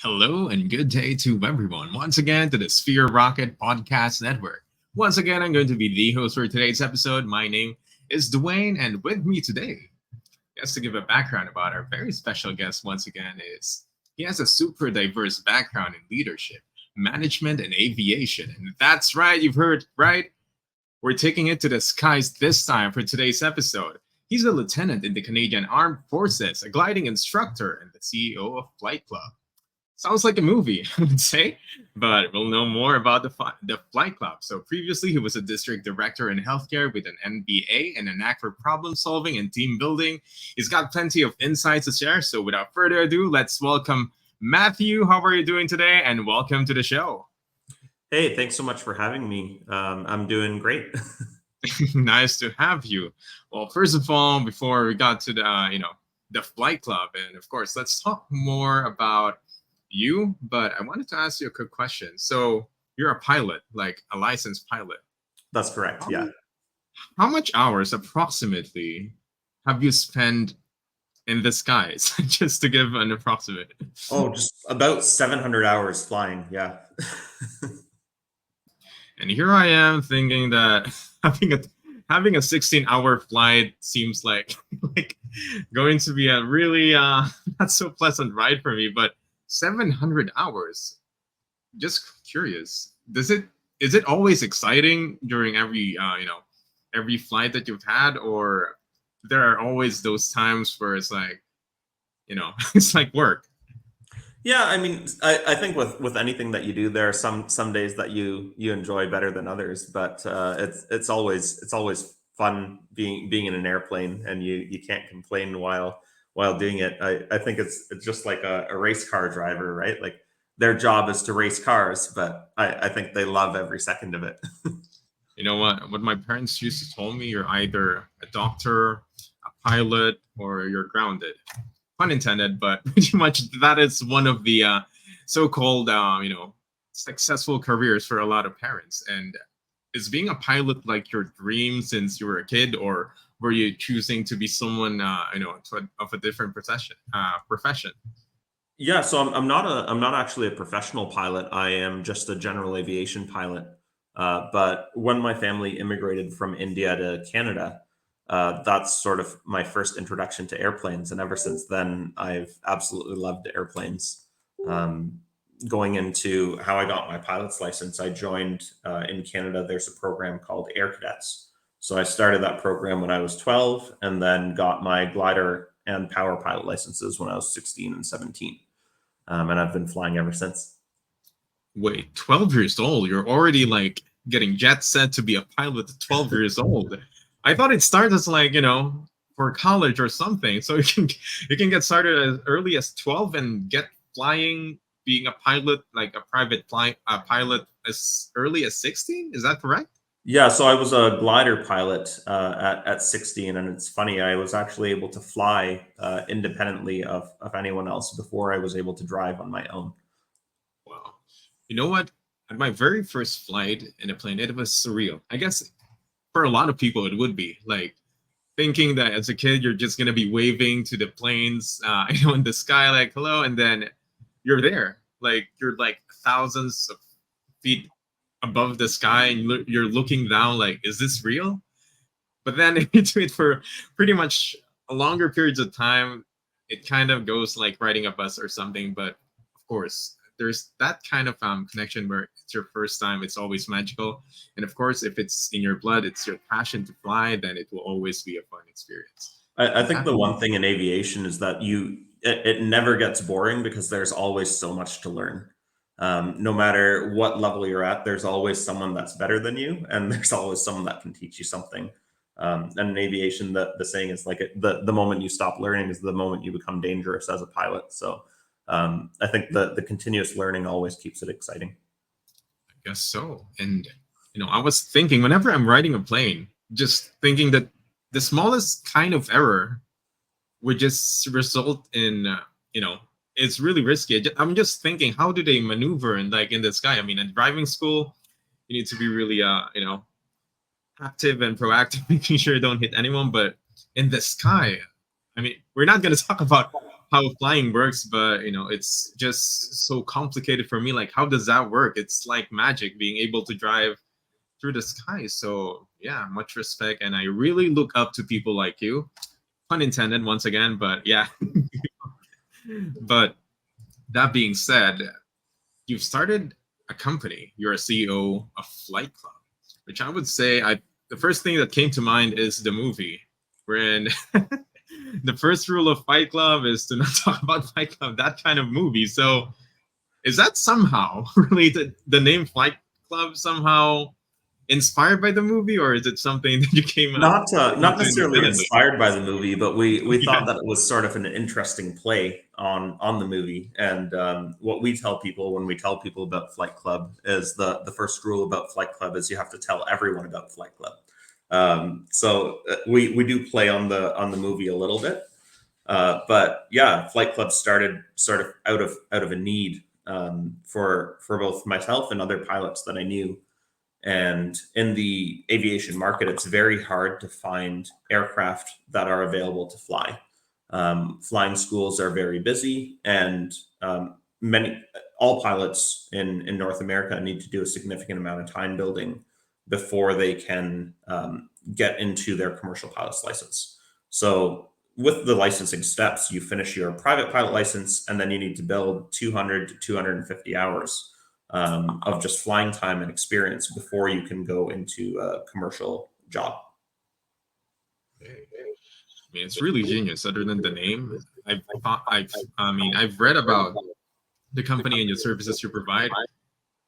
Hello and good day to everyone. Once again to the Sphere Rocket Podcast Network. Once again, I'm going to be the host for today's episode. My name is Dwayne, and with me today, just to give a background about our very special guest once again is he has a super diverse background in leadership, management, and aviation. And that's right, you've heard right. We're taking it to the skies this time for today's episode. He's a lieutenant in the Canadian Armed Forces, a gliding instructor, and the CEO of Flight Club. Sounds like a movie, I would say, but we'll know more about the Flight Club. So previously, he was a district director in healthcare with an MBA and a knack for problem solving and team building. He's got plenty of insights to share. So without further ado, let's welcome Matthew. How are you doing today? And welcome to the show. Hey, thanks so much for having me. I'm doing great. Nice to have you. Well, first of all, before we got to the Flight Club, and of course, let's talk more about you, but I wanted to ask you a quick question. So you're a pilot, like a licensed pilot. That's correct. Yeah. How much hours approximately have you spent in the skies? Just to give an approximate. Oh, just about 700 hours flying. Yeah. And here I am thinking that having a 16-hour flight seems like going to be a really not so pleasant ride for me, but 700 hours. Just curious. Is it always exciting during every flight that you've had, or there are always those times where it's like, it's like work? Yeah, I mean, I think with anything that you do, there are some days that you enjoy better than others, but it's always fun being in an airplane, and you can't complain while doing it. I think it's just like a race car driver, right? Like their job is to race cars, but I think they love every second of it. You know what my parents used to tell me, you're either a doctor, a pilot, or you're grounded. Pun intended, but pretty much that is one of the so-called successful careers for a lot of parents. And is being a pilot like your dream since you were a kid, or were you choosing to be someone of a different profession? Yeah, so I'm not actually a professional pilot. I am just a general aviation pilot. But when my family immigrated from India to Canada, that's sort of my first introduction to airplanes, and ever since then, I've absolutely loved airplanes. Um, Going into how I got my pilot's license, I joined in Canada. There's a program called Air Cadets. So I started that program when I was 12, and then got my glider and power pilot licenses when I was 16 and 17. And I've been flying ever since. Wait, 12 years old, you're already like getting jet set to be a pilot at 12 years old. I thought it started as like, for college or something. So you can get started as early as 12 and get flying, being a pilot, like a pilot as early as 16. Is that correct? Yeah, so I was a glider pilot at 16, and it's funny, I was actually able to fly independently of anyone else before I was able to drive on my own. Wow. You know what? At my very first flight in a plane, it was surreal. I guess for a lot of people, it would be like thinking that as a kid, you're just gonna be waving to the planes, in the sky, like hello, and then you're there, like you're like thousands of feet above the sky, and you're looking down, like, is this real? But then if you do it for pretty much a longer periods of time, it kind of goes like riding a bus or something. But of course, there's that kind of connection where it's your first time, it's always magical. And of course, if it's in your blood, it's your passion to fly, then it will always be a fun experience. I think That- the one thing in aviation is that it never gets boring because there's always so much to learn. No matter what level you're at, there's always someone that's better than you, and there's always someone that can teach you something. And in aviation, the saying is like the moment you stop learning is the moment you become dangerous as a pilot. So I think the continuous learning always keeps it exciting. I guess so. And I was thinking whenever I'm riding a plane, just thinking that the smallest kind of error would just result in it's really risky. I'm just thinking, how do they maneuver and like in the sky? I mean, in driving school, you need to be really active and proactive, making sure you don't hit anyone. But in the sky, I mean, we're not going to talk about how flying works, but it's just so complicated for me. Like, how does that work? It's like magic being able to drive through the sky. So yeah, much respect, and I really look up to people like you. Pun intended, once again, but yeah. But that being said, you've started a company. You're a CEO of Flight Club, which I would say the first thing that came to mind is the movie, wherein the first rule of Fight Club is to not talk about Fight Club, that kind of movie. So is that somehow related? The name Flight Club somehow inspired by the movie, or is it something that you came up Not into necessarily independently? inspired by the movie, but we Yeah. thought that it was sort of an interesting play on the movie. And what we tell people when we tell people about Flight Club is the first rule about Flight Club is you have to tell everyone about Flight Club. So we do play on the movie a little bit, but yeah, Flight Club started sort of out of a need for both myself and other pilots that I knew. And in the aviation market, it's very hard to find aircraft that are available to fly. Flying schools are very busy, and many all pilots in North America need to do a significant amount of time building before they can get into their commercial pilot's license. So with the licensing steps, you finish your private pilot license, and then you need to build 200 to 250 hours of just flying time and experience before you can go into a commercial job. I mean, it's really genius. Other than the name, I've read about the company and the services you provide.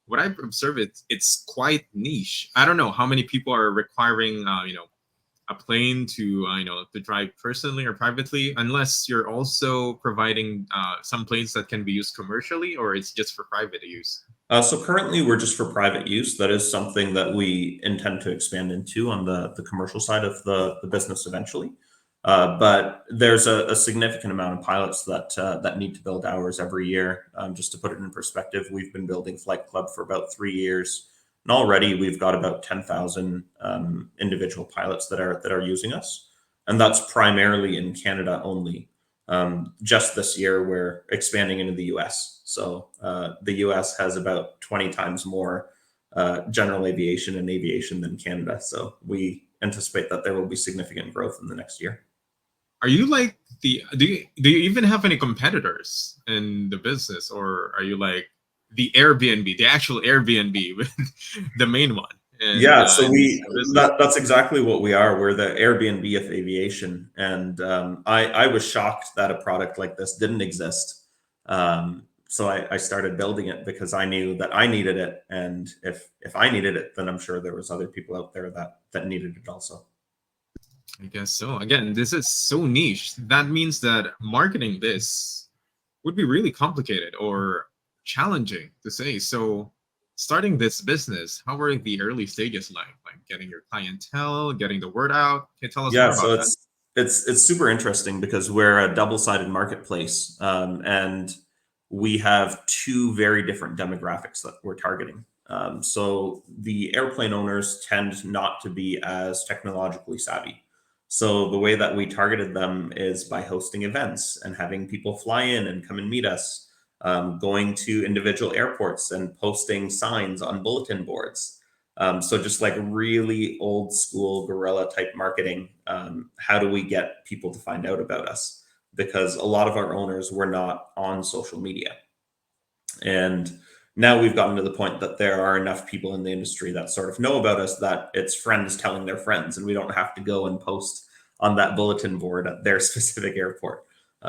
What I've observed, it's quite niche. I don't know how many people are requiring, a plane to, to drive personally or privately, unless you're also providing some planes that can be used commercially, or it's just for private use. So currently, we're just for private use. That is something that we intend to expand into on the commercial side of the business eventually. But there's a significant amount of pilots that need to build hours every year. Just to put it in perspective, we've been building Flight Club for about 3 years, and already we've got about 10,000 individual pilots that are using us, and that's primarily in Canada only. Just this year, we're expanding into the U.S. So the U.S. has about 20 times more general aviation and aviation than Canada. So we anticipate that there will be significant growth in the next year. Are you like do you even have any competitors in the business, or are you like the Airbnb, the actual Airbnb, with the main one? And Yeah, so in this business, that's exactly what we are. We're the Airbnb of aviation, and I was shocked that a product like this didn't exist. So I started building it because I knew that I needed it, and if I needed it, then I'm sure there was other people out there that needed it also. I guess so. Again, this is so niche. That means that marketing this would be really complicated or challenging to say. So, starting this business, how were the early stages like? Like getting your clientele, getting the word out? Can you tell us Yeah, more so about that? it's super interesting because we're a double-sided marketplace, and we have two very different demographics that we're targeting. So the airplane owners tend not to be as technologically savvy. So the way that we targeted them is by hosting events and having people fly in and come and meet us, going to individual airports and posting signs on bulletin boards. So just like really old school guerrilla type marketing. How do we get people to find out about us? Because a lot of our owners were not on social media. And now we've gotten to the point that there are enough people in the industry that sort of know about us that it's friends telling their friends, and we don't have to go and post on that bulletin board at their specific airport.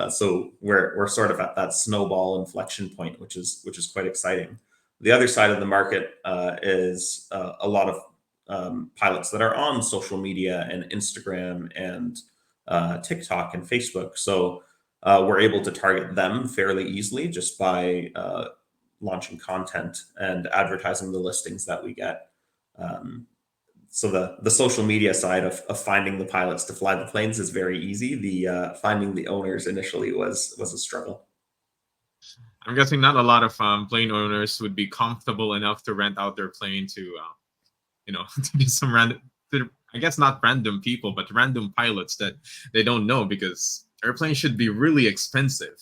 So we're sort of at that snowball inflection point, which is quite exciting. The other side of the market is a lot of pilots that are on social media and Instagram and TikTok and Facebook. So we're able to target them fairly easily just by launching content and advertising the listings that we get. So the social media side of finding the pilots to fly the planes is very easy. The finding the owners initially was a struggle. I'm guessing not a lot of plane owners would be comfortable enough to rent out their plane to, to do some random, I guess not random people, but random pilots that they don't know, because Airplanes should be really expensive.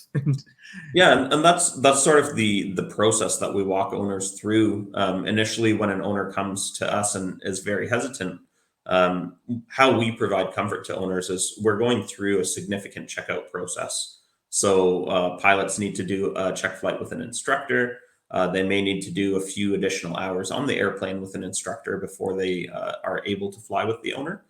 Yeah, and that's sort of the process that we walk owners through. Initially, when an owner comes to us and is very hesitant, how we provide comfort to owners is we're going through a significant checkout process. So pilots need to do a check flight with an instructor. They may need to do a few additional hours on the airplane with an instructor before they are able to fly with the owner.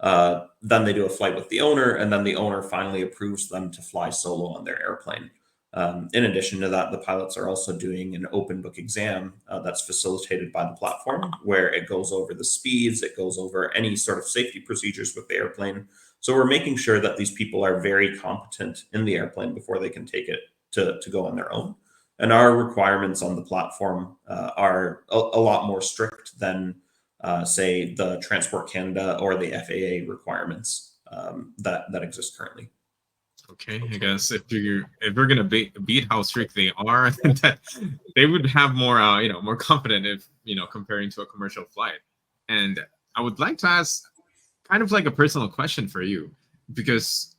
Then they do a flight with the owner, and then the owner finally approves them to fly solo on their airplane. In addition to that, the pilots are also doing an open book exam that's facilitated by the platform, where it goes over the speeds, it goes over any sort of safety procedures with the airplane. So we're making sure that these people are very competent in the airplane before they can take it to go on their own. And our requirements on the platform are a lot more strict than, say, the Transport Canada or the FAA requirements that exist currently. Okay, I guess if we're gonna beat how strict they are, that they would have more more confident if comparing to a commercial flight. And I would like to ask kind of like a personal question for you, because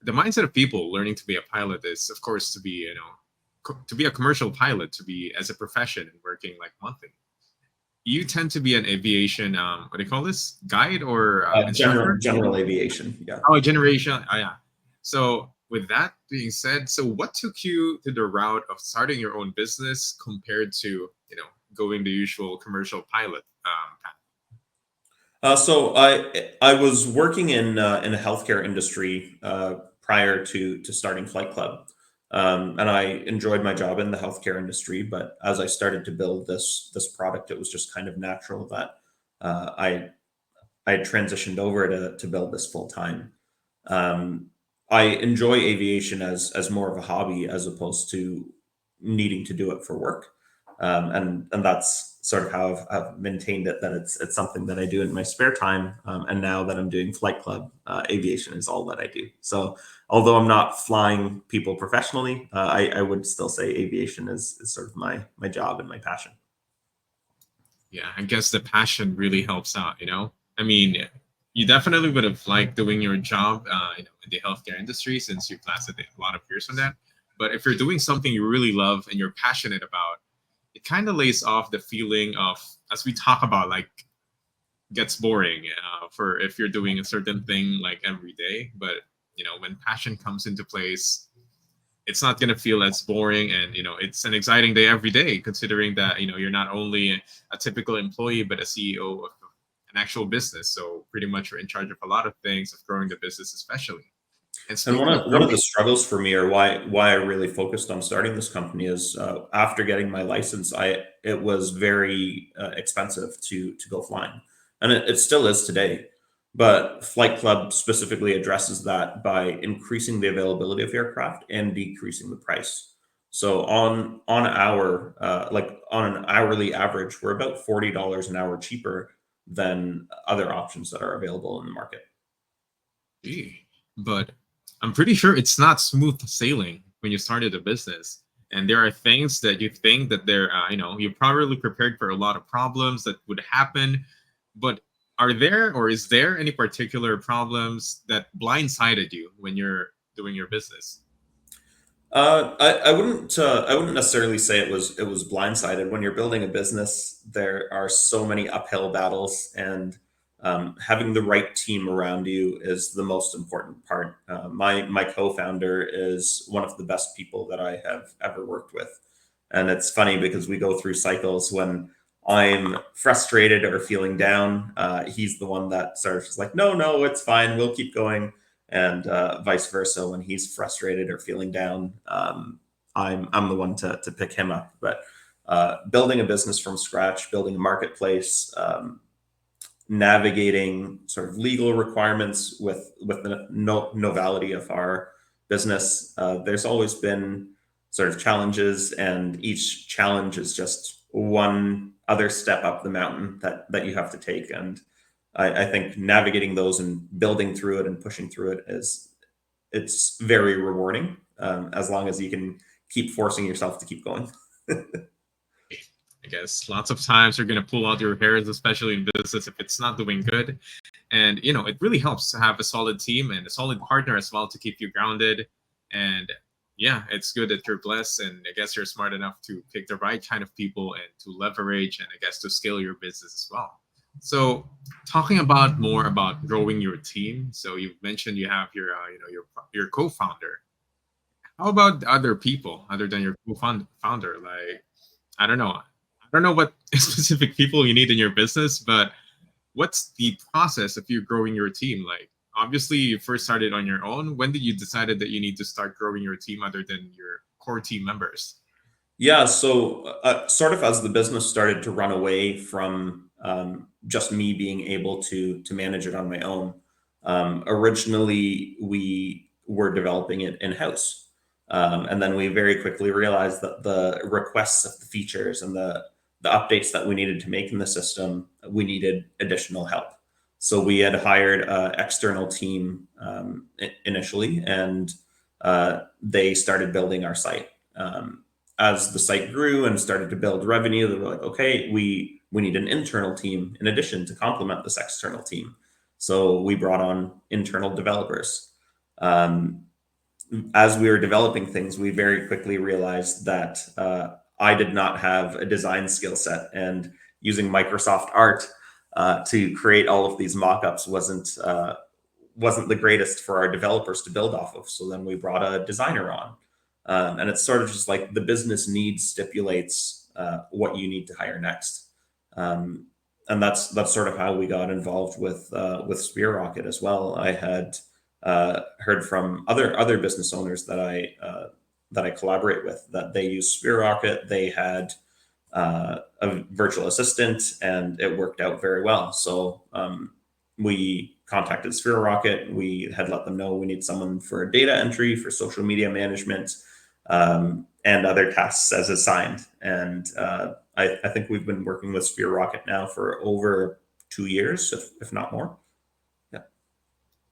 the mindset of people learning to be a pilot is, of course, to be to be a commercial pilot, to be as a profession and working like monthly. You tend to be an aviation what do you call this, guide or instructor? General aviation, yeah. Oh, generation. Oh, yeah. So, with that being said, so what took you to the route of starting your own business compared to, going the usual commercial pilot path? So I was working in the healthcare industry prior to starting Flight Club, and I enjoyed my job in the healthcare industry. But as I started to build this product, it was just kind of natural that I transitioned over to build this full time. Um, I enjoy aviation as more of a hobby as opposed to needing to do it for work, and that's sort of how I've maintained it. That it's something that I do in my spare time, and now that I'm doing Flight Club, aviation is all that I do. So although I'm not flying people professionally, I would still say aviation is sort of my job and my passion. Yeah, I guess the passion really helps out, I mean, you definitely would have liked doing your job, in the healthcare industry since you've lasted a lot of years on that. But if you're doing something you really love and you're passionate about, it kind of lays off the feeling of, as we talk about, like, gets boring for if you're doing a certain thing like every day. But when passion comes into place, it's not going to feel as boring, and it's an exciting day every day, considering that you're not only a typical employee but a CEO of an actual business. So pretty much you're in charge of a lot of things, of growing the business especially. And And speaking of one of the growing, struggles for me, or why I really focused on starting this company, is after getting my license, it was very expensive to go flying, and it still is today. But Flight Club specifically addresses that by increasing the availability of aircraft and decreasing the price. So on an hourly average, we're about $40 an hour cheaper than other options that are available in the market. gee, but I'm pretty sure it's not smooth sailing when you started a business. And there are things that you think that you're probably prepared for a lot of problems that would happen. But are there, or is there any particular problems that blindsided you when you're doing your business? I wouldn't necessarily say it was blindsided. When you're building a business, there are so many uphill battles, and having the right team around you is the most important part. My co-founder is one of the best people that I have ever worked with, and it's funny because we go through cycles. When I'm frustrated or feeling down, he's the one that sort of is like, no, no, it's fine, we'll keep going, and vice versa. When he's frustrated or feeling down, I'm the one to pick him up. But building a business from scratch, building a marketplace, navigating sort of legal requirements with the novelty of our business, there's always been sort of challenges, and each challenge is just one other step up the mountain that you have to take. And I think navigating those and building through it and pushing through it it's very rewarding, as long as you can keep forcing yourself to keep going. I guess lots of times you're gonna pull out your hairs, especially in business if it's not doing good. And it really helps to have a solid team and a solid partner as well to keep you grounded. And yeah, it's good that you're blessed, and I guess you're smart enough to pick the right kind of people and to leverage and I guess to scale your business as well. So talking about more about growing your team, so you mentioned you have your your co-founder. How about other people other than your co-founder? Like, I don't know what specific people you need in your business, but what's the process of you growing your team? Like, obviously, you first started on your own. When did you decided that you need to start growing your team other than your core team members? Yeah, so sort of as the business started to run away from just me being able to manage it on my own. Originally, we were developing it in house, and then we very quickly realized that the requests of the features and the updates that we needed to make in the system, we needed additional help. So we had hired an external team initially, and they started building our site. As the site grew and started to build revenue, they were like, okay, we need an internal team in addition to complement this external team. So we brought on internal developers. Um, as we were developing things, we very quickly realized that I did not have a design skill set, and using Microsoft Art to create all of these mock-ups wasn't the greatest for our developers to build off of. So then we brought a designer on. And it's sort of just like the business needs stipulates what you need to hire next. Um, and that's sort of how we got involved with Spear Rocket as well. I had heard from other business owners that I collaborate with that they use Spear Rocket. They had a virtual assistant, and it worked out very well. So we contacted Sphere Rocket. We had let them know we need someone for data entry, for social media management, and other tasks as assigned. And I think we've been working with Sphere Rocket now for over 2 years, if not more. Yeah.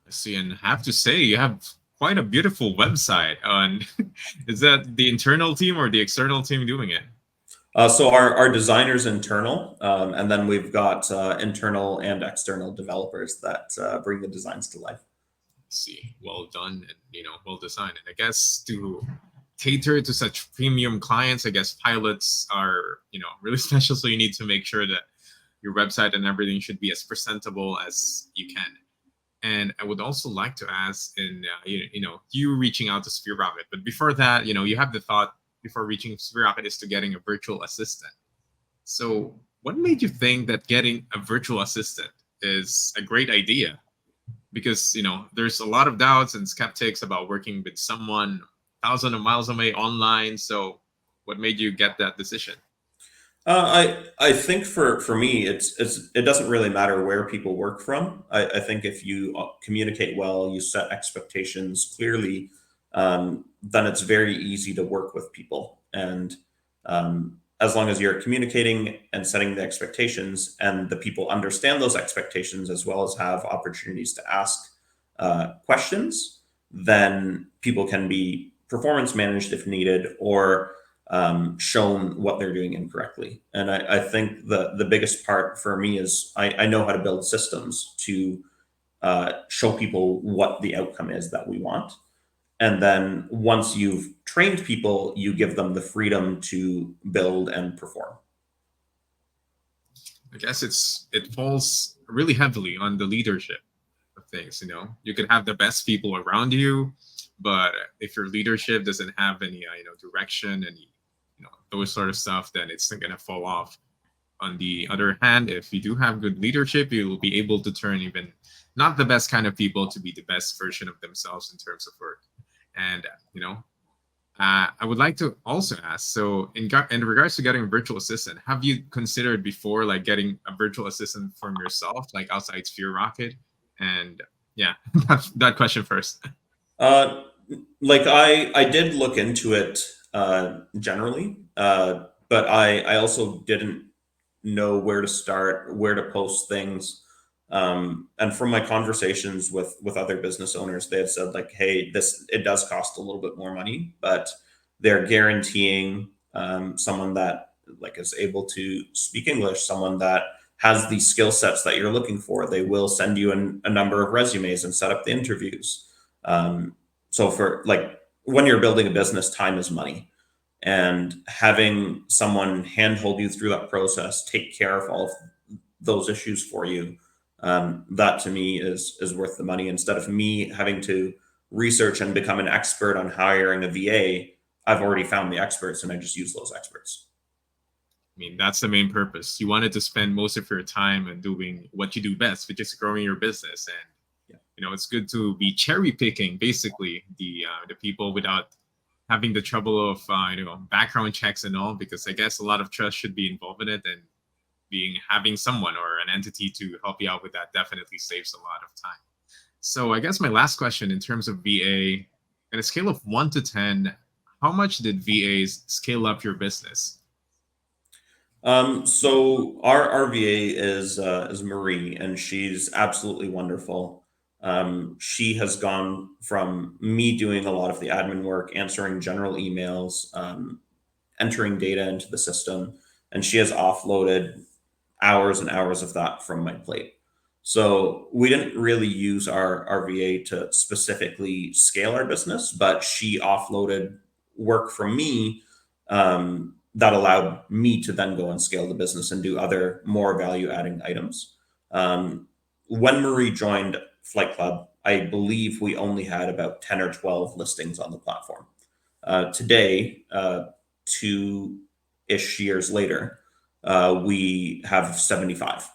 I see, and I have to say you have quite a beautiful website. And is that the internal team or the external team doing it? So our designer's internal, and then we've got internal and external developers that bring the designs to life. See, well done and well designed. And I guess to cater to such premium clients, I guess pilots are really special. So you need to make sure that your website and everything should be as presentable as you can. And I would also like to ask, in you reaching out to Sphere Rocket, but before that, you have the thought before reaching Sphere Rocket is to getting a virtual assistant. So, what made you think that getting a virtual assistant is a great idea? Because there's a lot of doubts and skeptics about working with someone thousands of miles away online. So, what made you get that decision? I think for me, it doesn't really matter where people work from. I think if you communicate well, you set expectations clearly, then it's very easy to work with people. And as long as you're communicating and setting the expectations, and the people understand those expectations as well as have opportunities to ask questions, then people can be performance managed if needed, or shown what they're doing incorrectly. And I think the biggest part for me is I know how to build systems to show people what the outcome is that we want. And then once you've trained people, you give them the freedom to build and perform. I guess it falls really heavily on the leadership of things. You could have the best people around you, but if your leadership doesn't have any direction, any those sort of stuff, then it's going to fall off. On the other hand, if you do have good leadership, you will be able to turn even not the best kind of people to be the best version of themselves in terms of work. And I would like to also ask, so in regards to getting a virtual assistant, have you considered before like getting a virtual assistant from yourself, like outside Sphere Rocket? And yeah, that question first. Uh, like I did look into it generally, but I also didn't know where to start, where to post things. And from my conversations with other business owners, they have said like, hey, it does cost a little bit more money, but they're guaranteeing someone that like is able to speak English, someone that has the skill sets that you're looking for. They will send you a number of resumes and set up the interviews. So for like when you're building a business, time is money. And having someone handhold you through that process, take care of all of those issues for you, that to me is worth the money. Instead of me having to research and become an expert on hiring a VA, I've already found the experts and I just use those experts. I mean, that's the main purpose. You wanted to spend most of your time and doing what you do best, which is growing your business. And it's good to be cherry picking basically the people without having the trouble of background checks and all, because I guess a lot of trust should be involved in it, and having someone or an entity to help you out with that definitely saves a lot of time. So I guess my last question in terms of VA, on a scale of 1 to 10, how much did VAs scale up your business? So our VA is Marie, and she's absolutely wonderful. She has gone from me doing a lot of the admin work, answering general emails, entering data into the system, and she has offloaded hours and hours of that from my plate. So we didn't really use our VA to specifically scale our business, but she offloaded work from me, that allowed me to then go and scale the business and do other more value adding items. When Marie joined Flight Club, I believe we only had about 10 or 12 listings on the platform. Today, 2-ish years later, we have 75.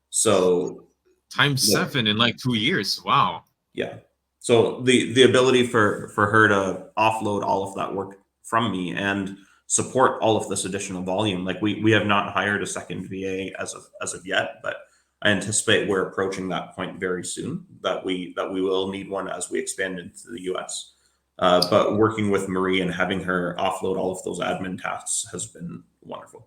So times 7 in like 2 years. Wow. Yeah. So the ability for her to offload all of that work from me and support all of this additional volume, like we have not hired a second VA as of yet, but I anticipate we're approaching that point very soon, that we will need one as we expand into the US. But working with Marie and having her offload all of those admin tasks has been wonderful.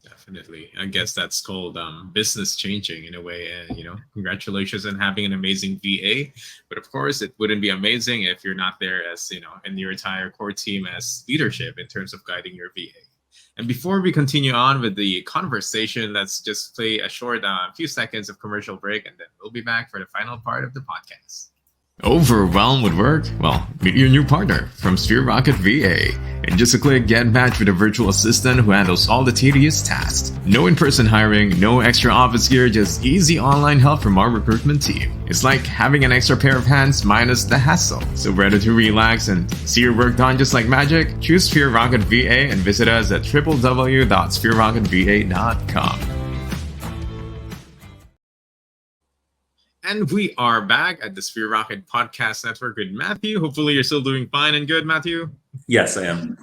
Definitely. I guess that's called business changing in a way. And, congratulations on having an amazing VA. But of course, it wouldn't be amazing if you're not there as, in your entire core team as leadership in terms of guiding your VA. And before we continue on with the conversation, let's just play a short few seconds of commercial break, and then we'll be back for the final part of the podcast. Overwhelmed with work? Well, meet your new partner from Sphere Rocket VA. In just a click, get matched with a virtual assistant who handles all the tedious tasks. No in-person hiring, no extra office gear, just easy online help from our recruitment team. It's like having an extra pair of hands minus the hassle. So ready to relax and see your work done just like magic? Choose Sphere Rocket VA and visit us at www.sphererocketva.com. And we are back at the Sphere Rocket Podcast Network with Matthew. Hopefully you're still doing fine and good, Matthew. Yes, I am.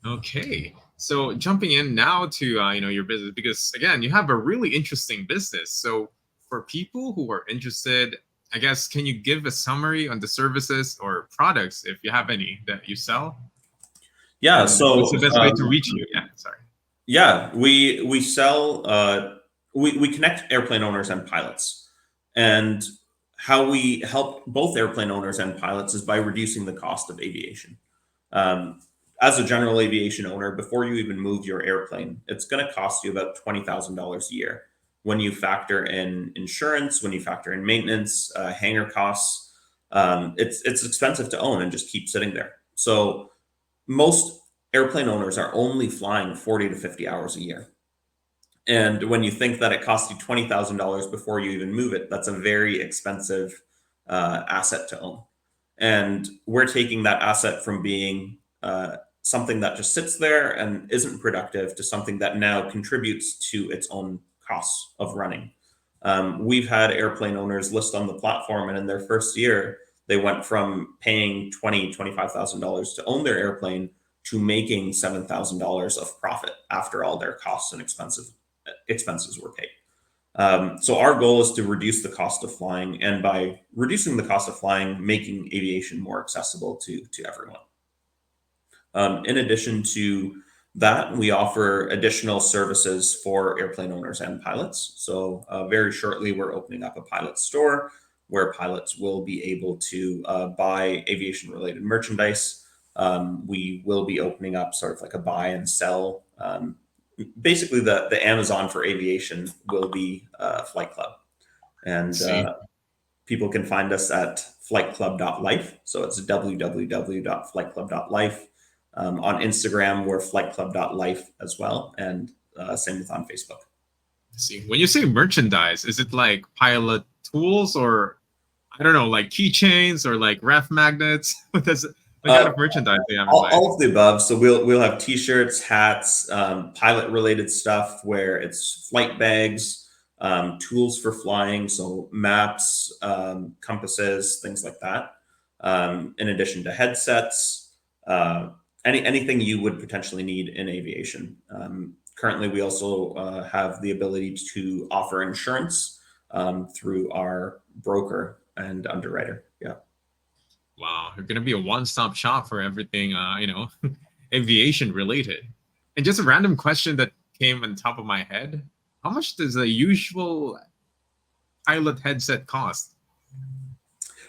Okay. So jumping in now to your business, because again, you have a really interesting business. So for people who are interested, I guess, can you give a summary on the services or products, if you have any, that you sell? Yeah. So what's the best way to reach you? Yeah. Sorry. Yeah, we sell. We connect airplane owners and pilots. And how we help both airplane owners and pilots is by reducing the cost of aviation. As a general aviation owner, before you even move your airplane, it's going to cost you about $20,000 a year. When you factor in insurance, when you factor in maintenance, hangar costs, it's expensive to own and just keep sitting there. So most airplane owners are only flying 40 to 50 hours a year. And when you think that it costs you $20,000 before you even move it, that's a very expensive asset to own. And we're taking that asset from being something that just sits there and isn't productive to something that now contributes to its own costs of running. We've had airplane owners list on the platform, and in their first year, they went from paying $20,000, $25,000 to own their airplane to making $7,000 of profit after all their costs and expenses were paid. So our goal is to reduce the cost of flying, and by reducing the cost of flying, making aviation more accessible to everyone. In addition to that, we offer additional services for airplane owners and pilots. So very shortly, we're opening up a pilot store where pilots will be able to buy aviation-related merchandise. We will be opening up sort of like a buy and sell basically the Amazon for aviation will be Flight Club. And See. people can find us at flightclub.life. So it's www.flightclub.life. On Instagram, we're flightclub.life as well. And same with on Facebook. See, when you say merchandise, is it like pilot tools or I don't know, like keychains or like ref magnets? What kind of merchandise do you have in mind? All of the above. So we'll have T-shirts, hats, pilot-related stuff where it's flight bags, tools for flying, so maps, compasses, things like that. In addition to headsets, anything you would potentially need in aviation. Currently, we also have the ability to offer insurance through our broker and underwriter. Yeah. Wow, you're gonna be a one-stop shop for everything, aviation related. And just a random question that came on top of my head: how much does a usual pilot headset cost?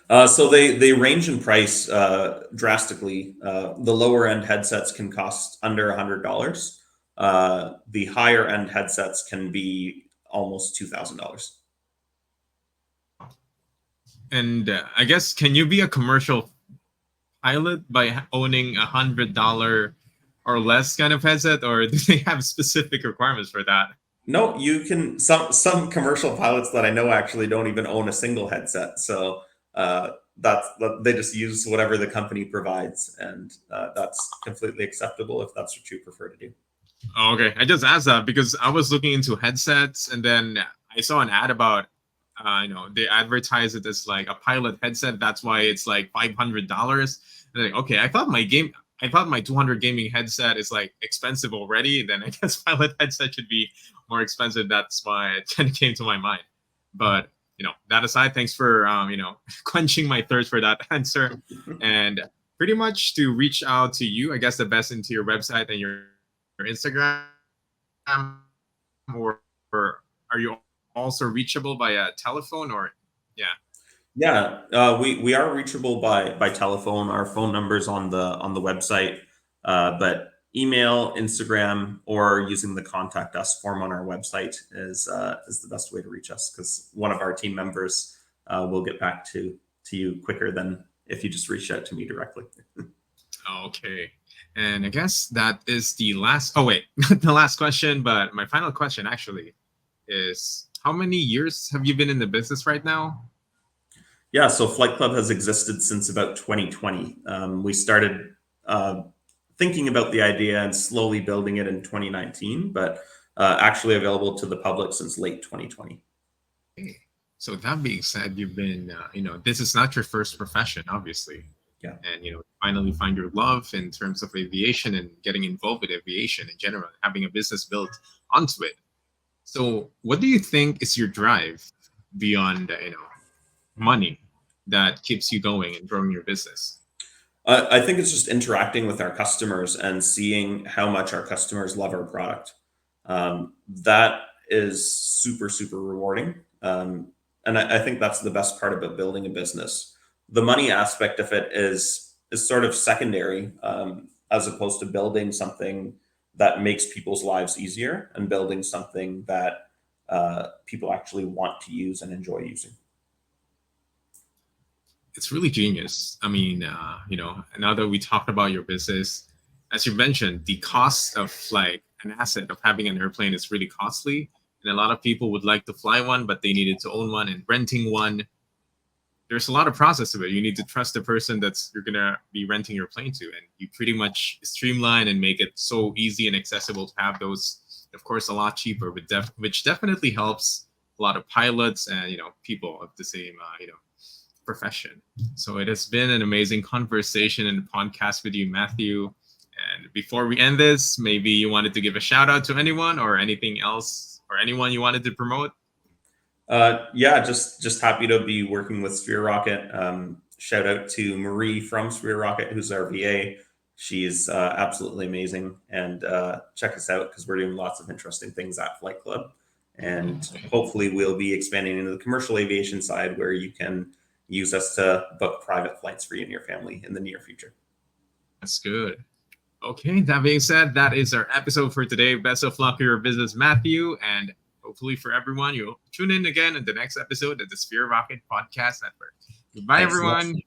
So they range in price drastically. The lower end headsets can cost under $100. The higher end headsets can be almost $2,000. And I guess can you be a commercial pilot by owning $100 or less kind of headset, or do they have specific requirements for that? No, you can. Some commercial pilots that I know actually don't even own a single headset. So they just use whatever the company provides, and that's completely acceptable if that's what you prefer to do. Oh, okay, I just asked that because I was looking into headsets, and then I saw an ad about, they advertise it as like a pilot headset. That's why it's like $500. And like, okay, I thought my 200 gaming headset is like expensive already. Then I guess pilot headset should be more expensive. That's why it kind of came to my mind. But that aside, thanks for quenching my thirst for that answer. And pretty much to reach out to you, I guess the best into your website and your Instagram, or are you also reachable via telephone or yeah? Yeah, we are reachable by telephone. Our phone number's on the website, but email, Instagram, or using the contact us form on our website is the best way to reach us, because one of our team members will get back to you quicker than if you just reach out to me directly. Okay. And I guess that is the last. Oh wait, not the last question, but my final question actually is: how many years have you been in the business right now? Yeah, so Flight Club has existed since about 2020. We started thinking about the idea and slowly building it in 2019, but actually available to the public since late 2020. Okay. So that being said, you've been, this is not your first profession, obviously. Yeah. And, finally find your love in terms of aviation and getting involved with aviation in general, having a business built onto it. So what do you think is your drive beyond, money that keeps you going and growing your business? I think it's just interacting with our customers and seeing how much our customers love our product. That is super, super rewarding. And I think that's the best part about building a business. The money aspect of it is sort of secondary, as opposed to building something that makes people's lives easier and building something that people actually want to use and enjoy using. It's really genius. I mean, now that we talked about your business, as you mentioned, the cost of like an asset of having an airplane is really costly. And a lot of people would like to fly one, but they needed to own one, and renting one. There's a lot of process to it. You need to trust the person that's you're gonna be renting your plane to, and you pretty much streamline and make it so easy and accessible to have those. Of course, a lot cheaper, which definitely helps a lot of pilots and people of the same profession. So it has been an amazing conversation and podcast with you, Matthew. And before we end this, maybe you wanted to give a shout out to anyone or anything else or anyone you wanted to promote? Yeah, just happy to be working with Sphere Rocket. Shout out to Marie from Sphere Rocket, who's our VA. She's absolutely amazing. And check us out because we're doing lots of interesting things at Flight Club. And hopefully we'll be expanding into the commercial aviation side where you can use us to book private flights for you and your family in the near future. That's good. Okay, that being said, that is our episode for today. Best of luck to your business, Matthew, and hopefully for everyone, you'll tune in again in the next episode of the Sphere Rocket Podcast Network. Goodbye, Thanks so much. everyone.